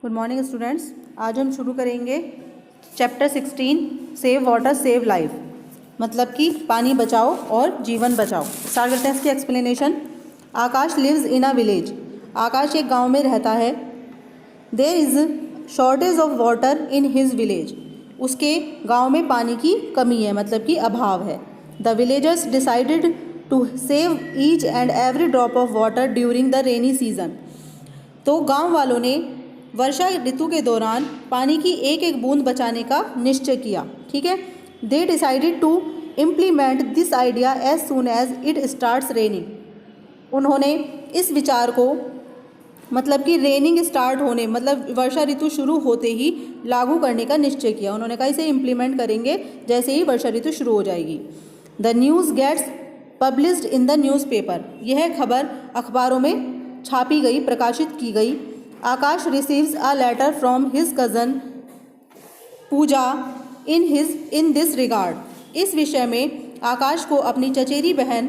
Good morning students. आज हम शुरू करेंगे chapter 16 save water save life, मतलब कि पानी बचाओ और जीवन बचाओ। स्टार्ट करते हैं इसकी explanation. Aakash lives in a village. Aakash एक गांव में रहता है। There is shortage of water in his village. उसके गांव में पानी की कमी है, मतलब कि अभाव है। The villagers decided to save each and every drop of water during the rainy season. तो गांव वालों ने वर्षा ऋतु के दौरान पानी की एक एक बूंद बचाने का निश्चय किया। ठीक है। They decided to implement this idea as soon as it starts raining. उन्होंने इस विचार को, मतलब कि रेनिंग स्टार्ट होने, मतलब वर्षा ऋतु शुरू होते ही लागू करने का निश्चय किया। उन्होंने कहा इसे इम्प्लीमेंट करेंगे जैसे ही वर्षा ऋतु शुरू हो जाएगी। The news gets published in the newspaper. यह खबर अखबारों में छापी गई, प्रकाशित की गई। Aakash receives a letter from his cousin Pooja in this regard. इस विषय में आकाश को अपनी चचेरी बहन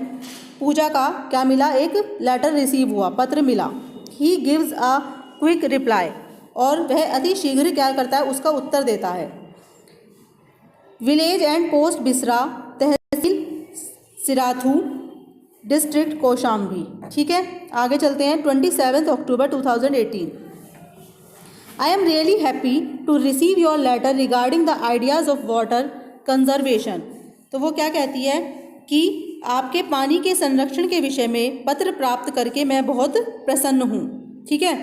पूजा का क्या मिला, एक लेटर रिसीव हुआ, पत्र मिला। He gives a quick reply, और वह अति शीघ्र क्या करता है, उसका उत्तर देता है। विलेज एंड पोस्ट बिसरा, तहसील सिराथू, डिस्ट्रिक्ट कौशाम्बी। ठीक है, आगे चलते हैं। 27 October 2018। I am really happy to receive your letter regarding the ideas of water conservation. तो वो क्या कहती है कि आपके पानी के संरक्षण के विषय में पत्र प्राप्त करके मैं बहुत प्रसन्न हूँ। ठीक है।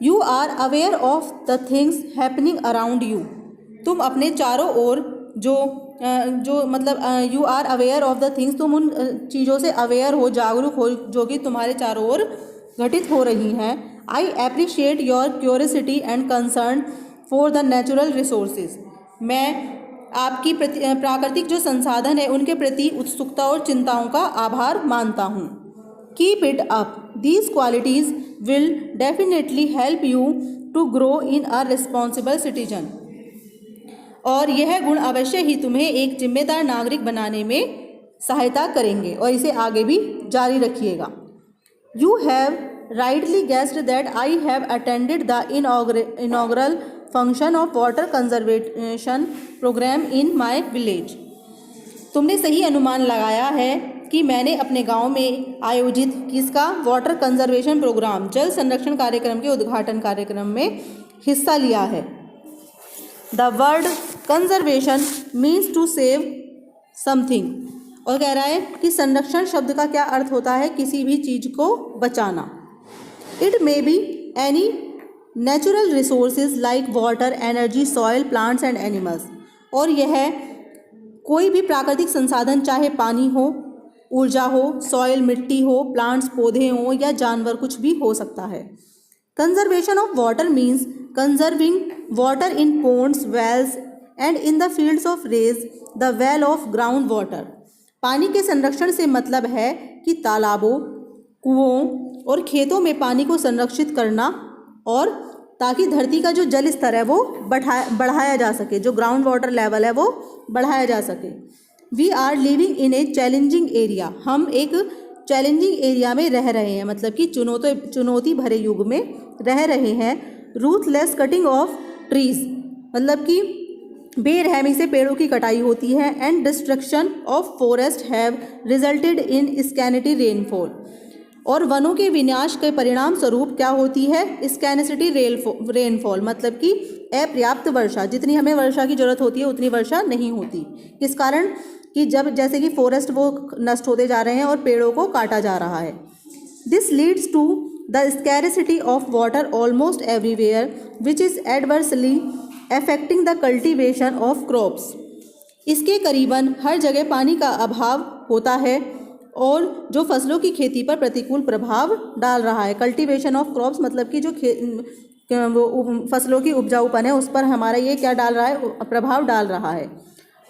You are aware of the things happening around you. तुम अपने चारों ओर जो मतलब you are aware of the things, तुम उन चीज़ों से अवेयर हो, जागरूक हो जो कि तुम्हारे चारों ओर घटित हो रही हैं। I appreciate your curiosity and concern for the natural resources. मैं आपकी प्राकृतिक जो संसाधन है उनके प्रति उत्सुकता और चिंताओं का आभार मानता हूँ। Keep it up, these qualities will definitely help you to grow in a responsible citizen. और यह गुण अवश्य ही तुम्हें एक जिम्मेदार नागरिक बनाने में सहायता करेंगे, और इसे आगे भी जारी रखिएगा। You have rightly guessed that I have attended the inaugural function of water conservation programme in my village. तुमने सही अनुमान लगाया है कि मैंने अपने गांव में आयोजित किसका, वाटर कंजर्वेशन प्रोग्राम, जल संरक्षण कार्यक्रम के उद्घाटन कार्यक्रम में हिस्सा लिया है। The word conservation means to save something. और कह रहा है कि संरक्षण शब्द का क्या अर्थ होता है, किसी भी चीज़ को बचाना। It may be any natural resources like water, energy, soil, plants and animals. और यह कोई भी प्राकृतिक संसाधन, चाहे पानी हो, ऊर्जा हो, सॉइल मिट्टी हो, प्लांट्स पौधे हों, या जानवर, कुछ भी हो सकता है। Conservation of water means conserving water in ponds, wells and in the fields of raise the well of ground water. पानी के संरक्षण से मतलब है कि तालाबों, कुओं और खेतों में पानी को संरक्षित करना, और ताकि धरती का जो जल स्तर है वो बढ़ाया जा सके, जो ग्राउंड वाटर लेवल है वो बढ़ाया जा सके। We are living in a challenging area. हम एक चैलेंजिंग एरिया में रह रहे हैं, मतलब कि चुनौती भरे युग में रह रहे हैं। रूथलेस कटिंग ऑफ ट्रीज, मतलब कि बेरहमी से पेड़ों की कटाई होती है। And destruction of forest have resulted in scanty rainfall. और वनों के विनाश के परिणाम स्वरूप क्या होती है, स्कैनिसिटी रेनफॉल, मतलब कि अपर्याप्त वर्षा। जितनी हमें वर्षा की जरूरत होती है उतनी वर्षा नहीं होती। किस कारण, कि जब जैसे कि फॉरेस्ट वो नष्ट होते जा रहे हैं और पेड़ों को काटा जा रहा है। This leads to the scarcity of water almost everywhere which is adversely affecting the cultivation of crops. इसके करीबन हर जगह पानी का अभाव होता है और जो फसलों की खेती पर प्रतिकूल प्रभाव डाल रहा है। कल्टीवेशन ऑफ क्रॉप्स मतलब कि जो फसलों की उपजाऊपन है उस पर हमारा ये क्या डाल रहा है, प्रभाव डाल रहा है।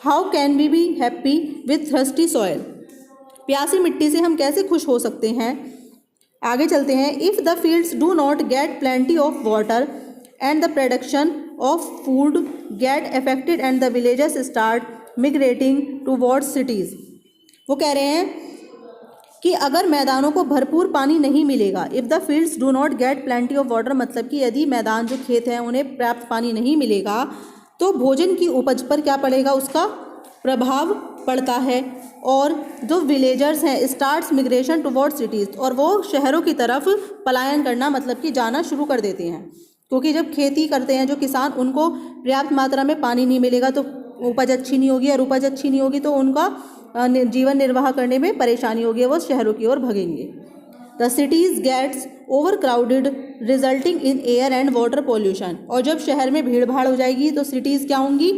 How can we be happy with thirsty soil. प्यासी मिट्टी से हम कैसे खुश हो सकते हैं। आगे चलते हैं। If the fields do not get plenty of water and the production of food get affected and the villages start migrating towards cities. वो कह रहे हैं कि अगर मैदानों को भरपूर पानी नहीं मिलेगा, if the fields do not get plenty of water, मतलब कि यदि मैदान जो खेत हैं उन्हें पर्याप्त पानी नहीं मिलेगा तो भोजन की उपज पर क्या पड़ेगा, उसका प्रभाव पड़ता है। और जो विलेजर्स हैं स्टार्ट्स मिग्रेशन टुवर्ड्स सिटीज़, और वो शहरों की तरफ पलायन करना मतलब कि जाना शुरू कर देते हैं, क्योंकि जब खेती करते हैं जो किसान उनको पर्याप्त मात्रा में पानी नहीं मिलेगा तो उपज अच्छी नहीं होगी, और उपज अच्छी नहीं होगी तो उनका जीवन निर्वाह करने में परेशानी होगी, वो शहरों की ओर भगेंगे। The cities gets overcrowded resulting in air and water pollution, और जब शहर में भीड़ भाड़ हो जाएगी तो सिटीज़ क्या होंगी,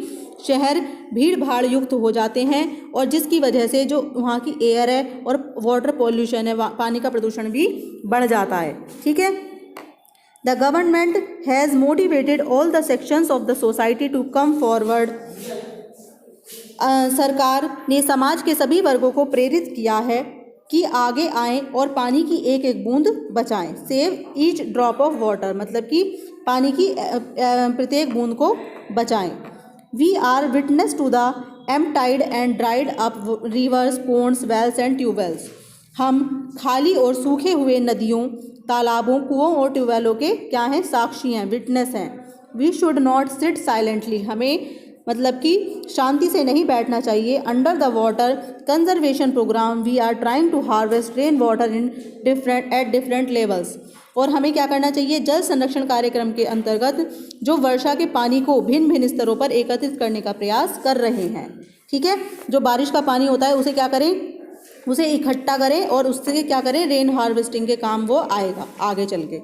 शहर भीड़ भाड़ युक्त हो जाते हैं, और जिसकी वजह से जो वहाँ की एयर है और वाटर पॉल्यूशन है, पानी का प्रदूषण भी बढ़ जाता है। ठीक है। The government has motivated all the sections of the society to come forward, सरकार ने समाज के सभी वर्गों को प्रेरित किया है कि आगे आएं और पानी की एक एक बूंद बचाएं। Save each drop of water, मतलब कि पानी की प्रत्येक बूंद को बचाएं। We are witness to the emptied and dried up rivers, ponds, wells and tubewells, हम खाली और सूखे हुए नदियों, तालाबों, कुओं और ट्यूबवेलों के क्या हैं, साक्षी हैं, विटनेस हैं। We should not sit silently, हमें मतलब कि शांति से नहीं बैठना चाहिए। Under the water conservation programme we are trying to harvest rain water in different levels, और हमें क्या करना चाहिए, जल संरक्षण कार्यक्रम के अंतर्गत जो वर्षा के पानी को भिन्न भिन्न स्तरों पर एकत्रित करने का प्रयास कर रहे हैं। ठीक है। जो बारिश का पानी होता है उसे क्या करें, उसे इकट्ठा करें और उससे क्या करें, रेन हार्वेस्टिंग के काम वो आएगा आगे चल के।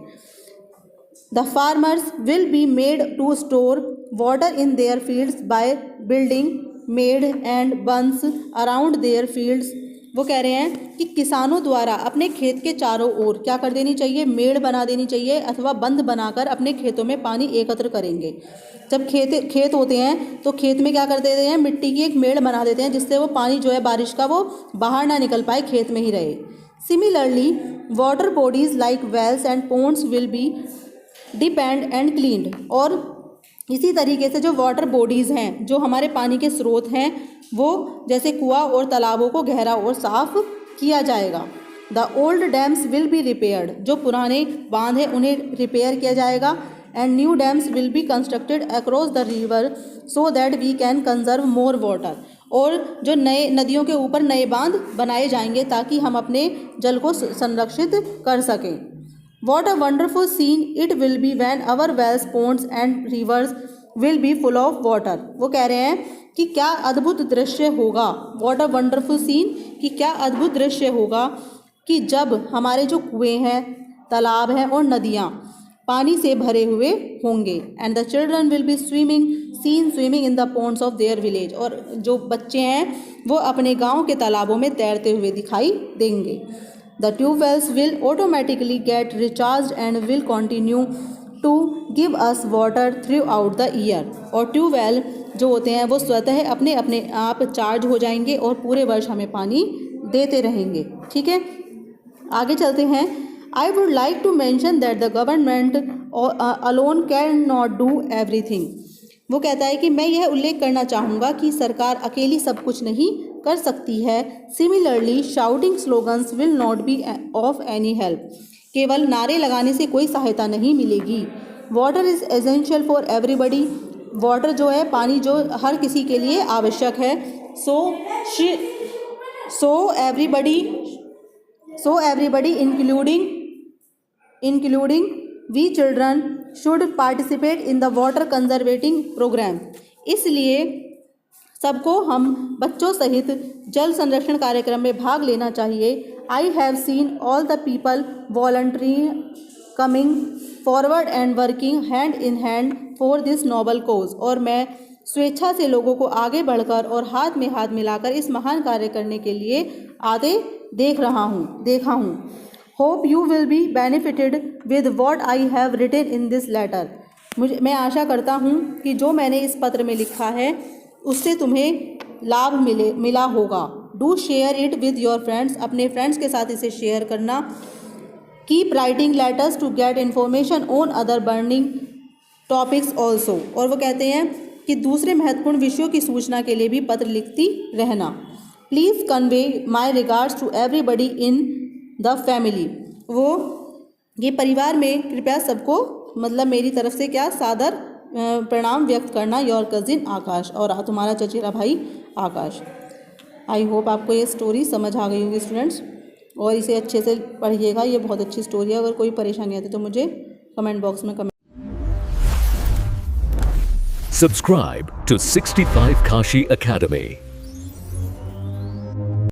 The farmers will be made to store water in their fields by building मेड and bunds around their fields, वो कह रहे हैं कि किसानों द्वारा अपने खेत के चारों ओर क्या कर देनी चाहिए, मेड़ बना देनी चाहिए अथवा बंद बनाकर अपने खेतों में पानी एकत्र करेंगे। जब खेत होते हैं तो खेत में क्या कर देते हैं, मिट्टी की एक मेड़ बना देते हैं जिससे वो पानी जो है बारिश का वो बाहर ना निकल पाए, खेत में ही रहे। Similarly water bodies like wells and ponds will be deepened and cleaned, और इसी तरीके से जो वाटर बॉडीज़ हैं, जो हमारे पानी के स्रोत हैं, वो जैसे कुआं और तालाबों को गहरा और साफ किया जाएगा। The old dams will be repaired, जो पुराने बांध हैं उन्हें रिपेयर किया जाएगा। And new dams will be constructed across the river so that we can conserve more water, और जो नए नदियों के ऊपर नए बांध बनाए जाएंगे ताकि हम अपने जल को संरक्षित कर सकें। What a wonderful scene it will be when our wells, ponds and rivers will be full of water. वो कह रहे हैं कि क्या अद्भुत दृश्य होगा, What a wonderful scene, कि क्या अद्भुत दृश्य होगा कि जब हमारे जो कुएं हैं, तालाब हैं और नदियाँ पानी से भरे हुए होंगे। And the children will be swimming in the ponds of their village, और जो बच्चे हैं वो अपने गाँव के तालाबों में तैरते हुए दिखाई देंगे। The tube wells will automatically get recharged and will continue to give us water throughout the year, और ट्यूबवेल जो होते हैं वो स्वतः अपने आप चार्ज हो जाएंगे और पूरे वर्ष हमें पानी देते रहेंगे। ठीक है। आगे चलते हैं। I would like to mention that the government alone cannot do everything. वो कहता है कि मैं यह उल्लेख करना चाहूँगा कि सरकार अकेली सब कुछ नहीं कर सकती है। Similarly shouting slogans will not be of any help, केवल नारे लगाने से कोई सहायता नहीं मिलेगी। Water is essential for everybody, water जो है पानी जो हर किसी के लिए आवश्यक है। So everybody including we children should participate in the water conserving programme, इसलिए सबको हम बच्चों सहित जल संरक्षण कार्यक्रम में भाग लेना चाहिए। I have seen all the people voluntary coming forward and working hand in hand for this noble cause, और मैं स्वेच्छा से लोगों को आगे बढ़कर और हाथ में हाथ मिलाकर इस महान कार्य करने के लिए आते देखा हूँ। Hope you will be benefited with what I have written in this letter, मैं आशा करता हूँ कि जो मैंने इस पत्र में लिखा है उससे तुम्हें लाभ मिला होगा। Do share it with your friends, अपने फ्रेंड्स के साथ इसे शेयर करना। Keep writing letters to get information on other burning topics also, और वो कहते हैं कि दूसरे महत्वपूर्ण विषयों की सूचना के लिए भी पत्र लिखती रहना। Please convey my regards to everybody in the family, वो ये परिवार में कृपया सबको मतलब मेरी तरफ से क्या सादर प्रणाम व्यक्त करना। योर कजिन आकाश, और तुम्हारा चचेरा भाई आकाश। आई होप आपको ये स्टोरी समझ आ गई होगी स्टूडेंट्स, और इसे अच्छे से पढ़िएगा, ये बहुत अच्छी स्टोरी है। अगर कोई परेशानी आती है तो मुझे कमेंट बॉक्स में comment. Subscribe to 65 Kashi Academy.